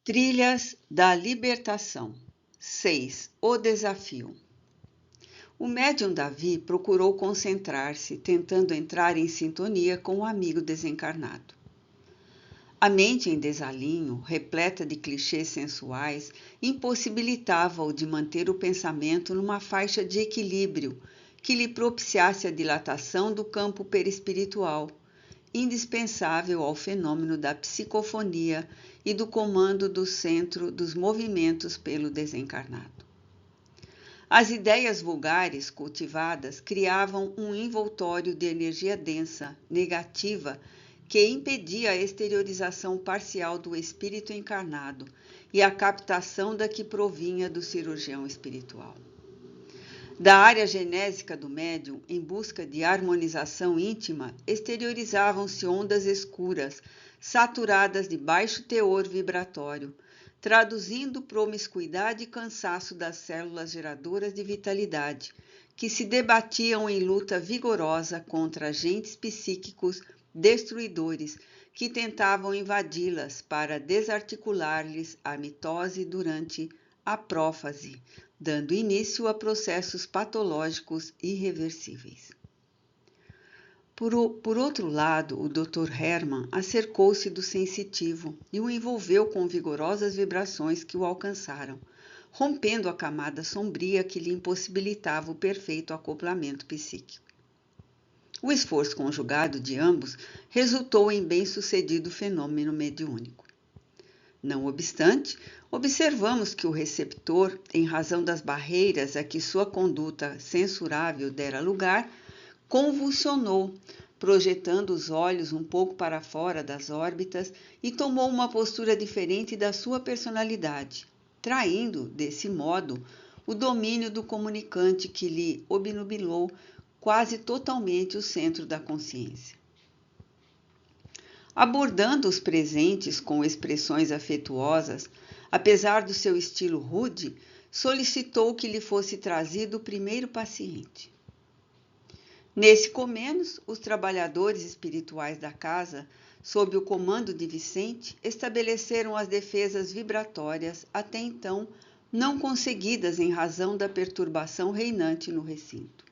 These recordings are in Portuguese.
Trilhas da Libertação. 6. O desafio. O médium Davi procurou concentrar-se, tentando entrar em sintonia com o amigo desencarnado. A mente em desalinho, repleta de clichês sensuais, impossibilitava-o de manter o pensamento numa faixa de equilíbrio que lhe propiciasse a dilatação do campo perispiritual, indispensável ao fenômeno da psicofonia e do comando do centro dos movimentos pelo desencarnado. As ideias vulgares cultivadas criavam um envoltório de energia densa, negativa, que impedia a exteriorização parcial do espírito encarnado e a captação da que provinha do cirurgião espiritual. Da área genésica do médium, em busca de harmonização íntima, exteriorizavam-se ondas escuras, saturadas de baixo teor vibratório, traduzindo promiscuidade e cansaço das células geradoras de vitalidade, que se debatiam em luta vigorosa contra agentes psíquicos destruidores que tentavam invadi-las para desarticular-lhes a mitose durante a prófase, dando início a processos patológicos irreversíveis. Por outro lado, o Dr. Hermann acercou-se do sensitivo e o envolveu com vigorosas vibrações que o alcançaram, rompendo a camada sombria que lhe impossibilitava o perfeito acoplamento psíquico. O esforço conjugado de ambos resultou em bem-sucedido fenômeno mediúnico. Não obstante, observamos que o receptor, em razão das barreiras a que sua conduta censurável dera lugar, convulsionou, projetando os olhos um pouco para fora das órbitas e tomou uma postura diferente da sua personalidade, traindo, desse modo, o domínio do comunicante que lhe obnubilou quase totalmente o centro da consciência. Abordando os presentes com expressões afetuosas, apesar do seu estilo rude, solicitou que lhe fosse trazido o primeiro paciente. Nesse comenos, os trabalhadores espirituais da casa, sob o comando de Vicente, estabeleceram as defesas vibratórias até então não conseguidas em razão da perturbação reinante no recinto.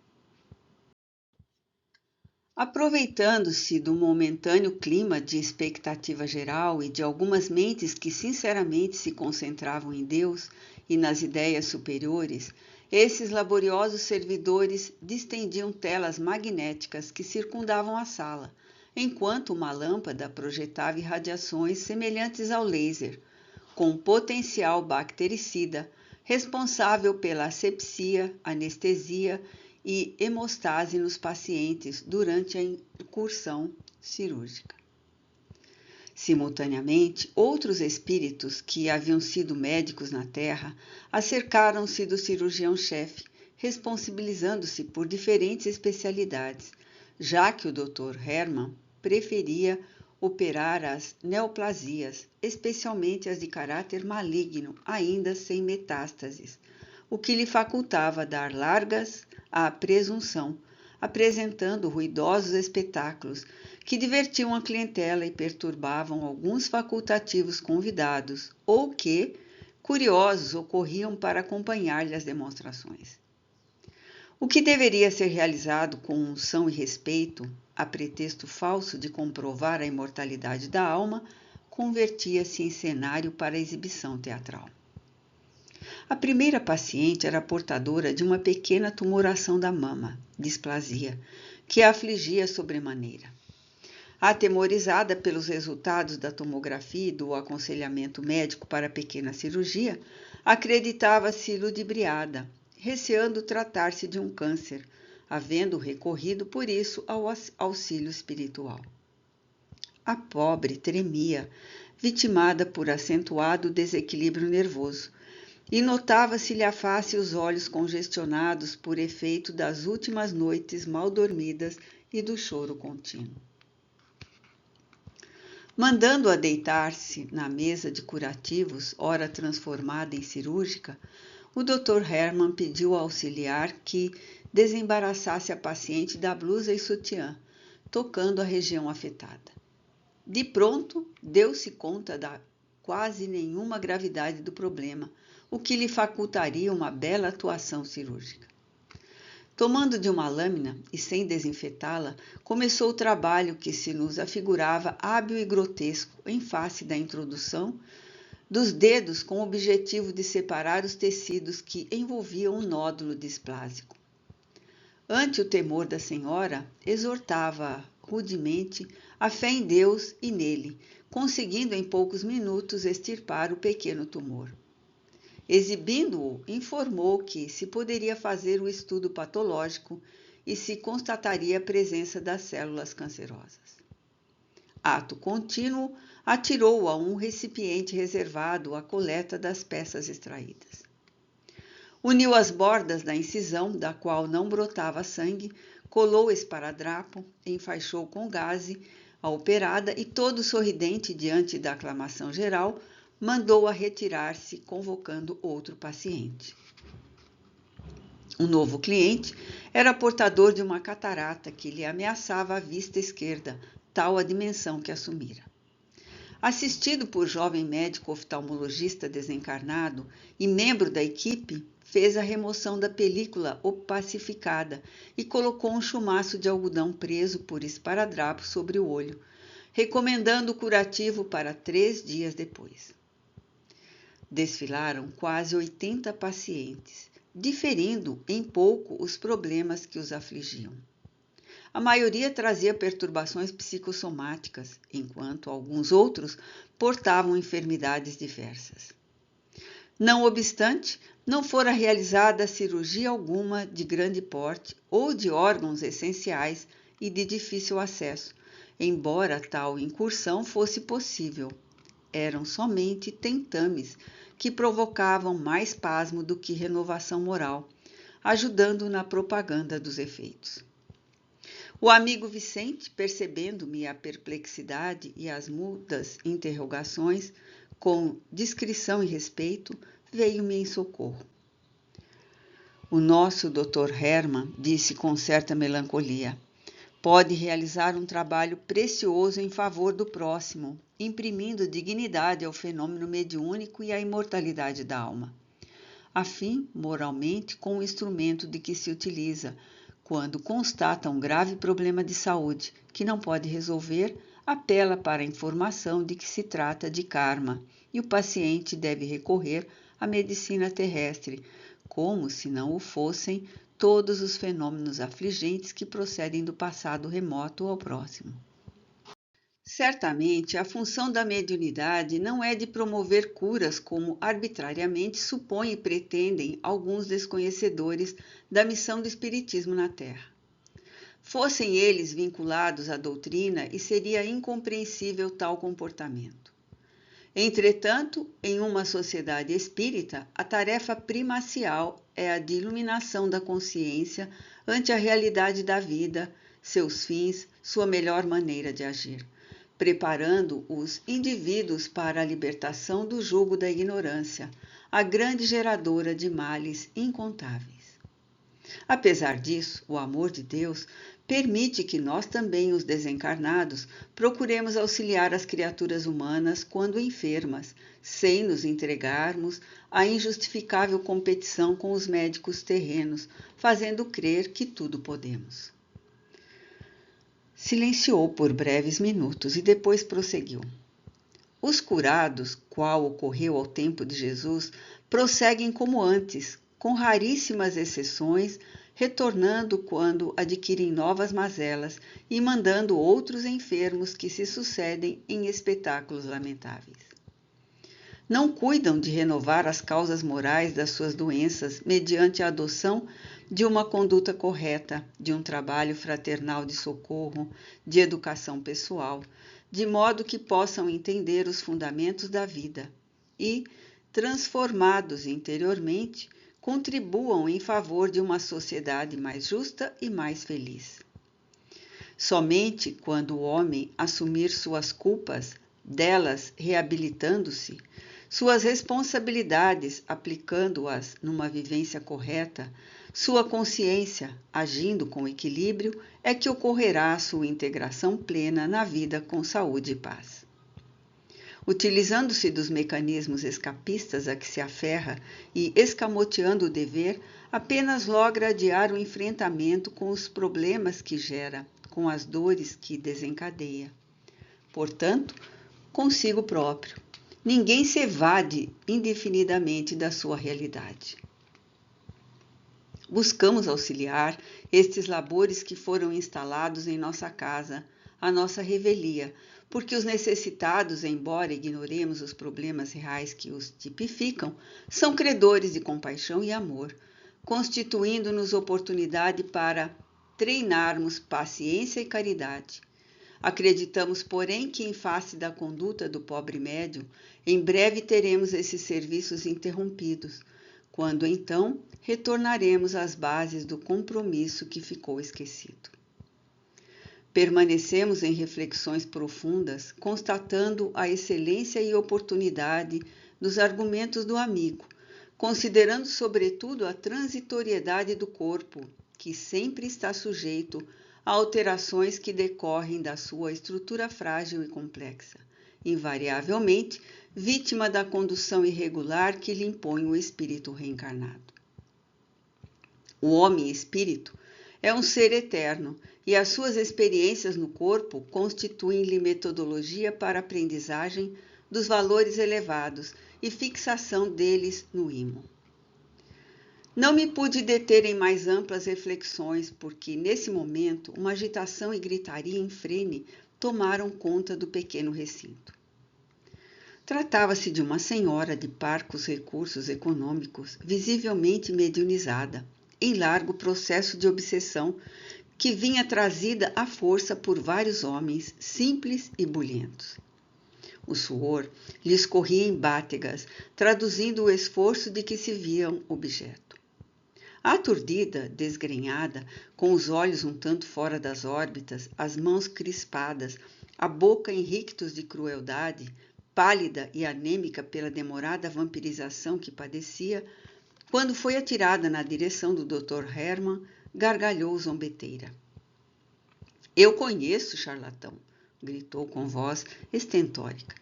Aproveitando-se do momentâneo clima de expectativa geral e de algumas mentes que sinceramente se concentravam em Deus e nas ideias superiores, esses laboriosos servidores distendiam telas magnéticas que circundavam a sala, enquanto uma lâmpada projetava irradiações semelhantes ao laser, com potencial bactericida, responsável pela asepsia, anestesia e hemostase nos pacientes durante a incursão cirúrgica. Simultaneamente, outros espíritos que haviam sido médicos na Terra acercaram-se do cirurgião-chefe, responsabilizando-se por diferentes especialidades, já que o Dr. Hermann preferia operar as neoplasias, especialmente as de caráter maligno, ainda sem metástases, o que lhe facultava dar largas à presunção, apresentando ruidosos espetáculos que divertiam a clientela e perturbavam alguns facultativos convidados ou que, curiosos, ocorriam para acompanhar-lhe as demonstrações. O que deveria ser realizado com unção e respeito, a pretexto falso de comprovar a imortalidade da alma, convertia-se em cenário para exibição teatral. A primeira paciente era portadora de uma pequena tumoração da mama, displasia, que a afligia sobremaneira. Atemorizada pelos resultados da tomografia e do aconselhamento médico para a pequena cirurgia, acreditava-se ludibriada, receando tratar-se de um câncer, havendo recorrido por isso ao auxílio espiritual. A pobre tremia, vitimada por acentuado desequilíbrio nervoso, e notava-se-lhe a face e os olhos congestionados por efeito das últimas noites mal dormidas e do choro contínuo. Mandando-a deitar-se na mesa de curativos, ora transformada em cirúrgica, o Dr. Hermann pediu ao auxiliar que desembaraçasse a paciente da blusa e sutiã, tocando a região afetada. De pronto, deu-se conta da quase nenhuma gravidade do problema, o que lhe facultaria uma bela atuação cirúrgica. Tomando de uma lâmina e sem desinfetá-la, começou o trabalho que se nos afigurava hábil e grotesco em face da introdução dos dedos com o objetivo de separar os tecidos que envolviam o nódulo displásico. Ante o temor da senhora, exortava rudemente a fé em Deus e nele, conseguindo em poucos minutos extirpar o pequeno tumor. Exibindo-o, informou que se poderia fazer o estudo patológico e se constataria a presença das células cancerosas. Ato contínuo, atirou-o a um recipiente reservado à coleta das peças extraídas. Uniu as bordas da incisão, da qual não brotava sangue, colou o esparadrapo, enfaixou com gaze a operada e, todo sorridente diante da aclamação geral, mandou-a retirar-se, convocando outro paciente. O novo cliente era portador de uma catarata que lhe ameaçava a vista esquerda, tal a dimensão que assumira. Assistido por jovem médico oftalmologista desencarnado e membro da equipe, fez a remoção da película opacificada e colocou um chumaço de algodão preso por esparadrapo sobre o olho, recomendando o curativo para 3 dias depois. Desfilaram quase 80 pacientes, diferindo em pouco os problemas que os afligiam. A maioria trazia perturbações psicossomáticas, enquanto alguns outros portavam enfermidades diversas. Não obstante, não fora realizada cirurgia alguma de grande porte ou de órgãos essenciais e de difícil acesso, embora tal incursão fosse possível. Eram somente tentames que provocavam mais pasmo do que renovação moral, ajudando na propaganda dos efeitos. O amigo Vicente, percebendo minha perplexidade e as mudas interrogações, com discrição e respeito, veio-me em socorro. O nosso Dr. Hermann disse com certa melancolia: pode realizar um trabalho precioso em favor do próximo, imprimindo dignidade ao fenômeno mediúnico e à imortalidade da alma. Afim, moralmente, com o instrumento de que se utiliza, quando constata um grave problema de saúde que não pode resolver, apela para a informação de que se trata de karma e o paciente deve recorrer à medicina terrestre, como se não o fossem todos os fenômenos afligentes que procedem do passado remoto ao próximo. Certamente, a função da mediunidade não é de promover curas como arbitrariamente supõem e pretendem alguns desconhecedores da missão do Espiritismo na Terra. Fossem eles vinculados à doutrina e seria incompreensível tal comportamento. Entretanto, em uma sociedade espírita, a tarefa primacial é a de iluminação da consciência ante a realidade da vida, seus fins, sua melhor maneira de agir, preparando os indivíduos para a libertação do jugo da ignorância, a grande geradora de males incontáveis. Apesar disso, o amor de Deus permite que nós também, os desencarnados, procuremos auxiliar as criaturas humanas quando enfermas, sem nos entregarmos à injustificável competição com os médicos terrenos, fazendo crer que tudo podemos. Silenciou por breves minutos e depois prosseguiu. Os curados, qual ocorreu ao tempo de Jesus, prosseguem como antes, com raríssimas exceções, retornando quando adquirem novas mazelas e mandando outros enfermos que se sucedem em espetáculos lamentáveis. Não cuidam de renovar as causas morais das suas doenças mediante a adoção de uma conduta correta, de um trabalho fraternal de socorro, de educação pessoal, de modo que possam entender os fundamentos da vida e, transformados interiormente, contribuam em favor de uma sociedade mais justa e mais feliz. Somente quando o homem assumir suas culpas, delas reabilitando-se, suas responsabilidades aplicando-as numa vivência correta, sua consciência agindo com equilíbrio, é que ocorrerá a sua integração plena na vida com saúde e paz. Utilizando-se dos mecanismos escapistas a que se aferra e escamoteando o dever, apenas logra adiar o enfrentamento com os problemas que gera, com as dores que desencadeia. Portanto, consigo próprio. Ninguém se evade indefinidamente da sua realidade. Buscamos auxiliar estes labores que foram instalados em nossa casa, à nossa revelia, porque os necessitados, embora ignoremos os problemas reais que os tipificam, são credores de compaixão e amor, constituindo-nos oportunidade para treinarmos paciência e caridade. Acreditamos, porém, que em face da conduta do pobre médium, em breve teremos esses serviços interrompidos, quando então retornaremos às bases do compromisso que ficou esquecido. Permanecemos em reflexões profundas, constatando a excelência e oportunidade dos argumentos do amigo, considerando sobretudo a transitoriedade do corpo, que sempre está sujeito a alterações que decorrem da sua estrutura frágil e complexa, invariavelmente vítima da condução irregular que lhe impõe o espírito reencarnado. O homem-espírito é um ser eterno e as suas experiências no corpo constituem-lhe metodologia para a aprendizagem dos valores elevados e fixação deles no imo. Não me pude deter em mais amplas reflexões, porque, nesse momento, uma agitação e gritaria em frene tomaram conta do pequeno recinto. Tratava-se de uma senhora de parcos recursos econômicos, visivelmente mediunizada, em largo processo de obsessão, que vinha trazida à força por vários homens simples e bulhentos. O suor lhe escorria em bátegas, traduzindo o esforço de que se viam objeto. Aturdida, desgrenhada, com os olhos um tanto fora das órbitas, as mãos crispadas, a boca em rictos de crueldade, pálida e anêmica pela demorada vampirização que padecia, quando foi atirada na direção do Dr. Hermann, gargalhou zombeteira. Eu conheço, charlatão, gritou com voz estentórica.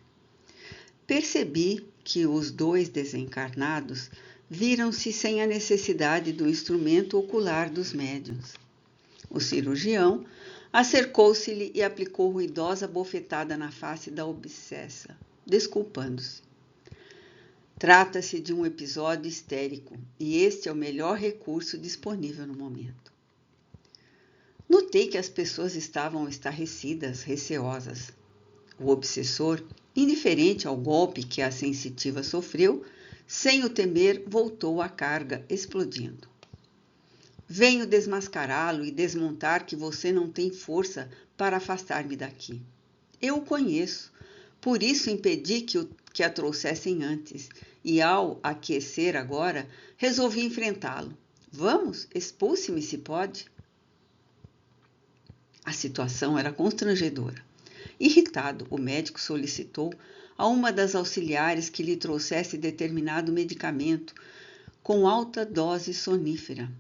Percebi que os dois desencarnados viram-se sem a necessidade do instrumento ocular dos médiuns. O cirurgião acercou-se-lhe e aplicou ruidosa bofetada na face da obsessa, desculpando-se. Trata-se de um episódio histérico e este é o melhor recurso disponível no momento. Notei que as pessoas estavam estarrecidas, receosas. O obsessor, indiferente ao golpe que a sensitiva sofreu, sem o temer, voltou à carga, explodindo. Venho desmascará-lo e desmontar que você não tem força para afastar-me daqui. Eu o conheço, por isso impedi que a trouxessem antes, e ao aquecer agora, resolvi enfrentá-lo. Vamos, expulse-me se pode. A situação era constrangedora. Irritado, o médico solicitou a uma das auxiliares que lhe trouxesse determinado medicamento com alta dose sonífera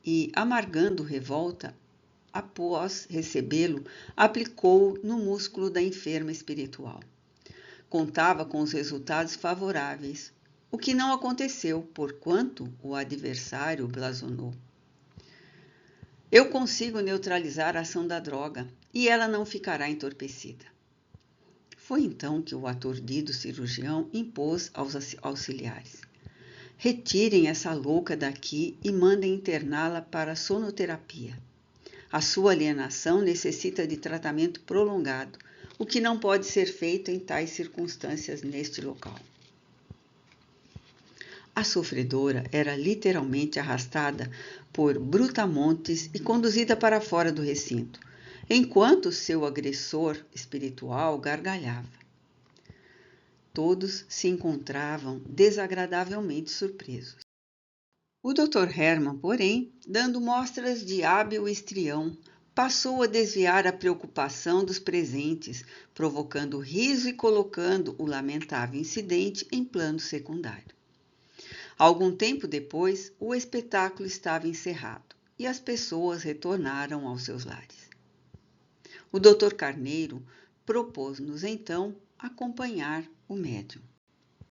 e, amargando revolta, após recebê-lo, aplicou-o no músculo da enferma espiritual. Contava com os resultados favoráveis, o que não aconteceu, porquanto o adversário blasonou. Eu consigo neutralizar a ação da droga e ela não ficará entorpecida. Foi então que o aturdido cirurgião impôs aos auxiliares: retirem essa louca daqui e mandem interná-la para a sonoterapia. A sua alienação necessita de tratamento prolongado, o que não pode ser feito em tais circunstâncias neste local. A sofredora era literalmente arrastada por brutamontes e conduzida para fora do recinto, enquanto seu agressor espiritual gargalhava. Todos se encontravam desagradavelmente surpresos. O Dr. Hermann, porém, dando mostras de hábil histrião, passou a desviar a preocupação dos presentes, provocando riso e colocando o lamentável incidente em plano secundário. Algum tempo depois, o espetáculo estava encerrado e as pessoas retornaram aos seus lares. O Dr. Carneiro propôs-nos, então, acompanhar o médium.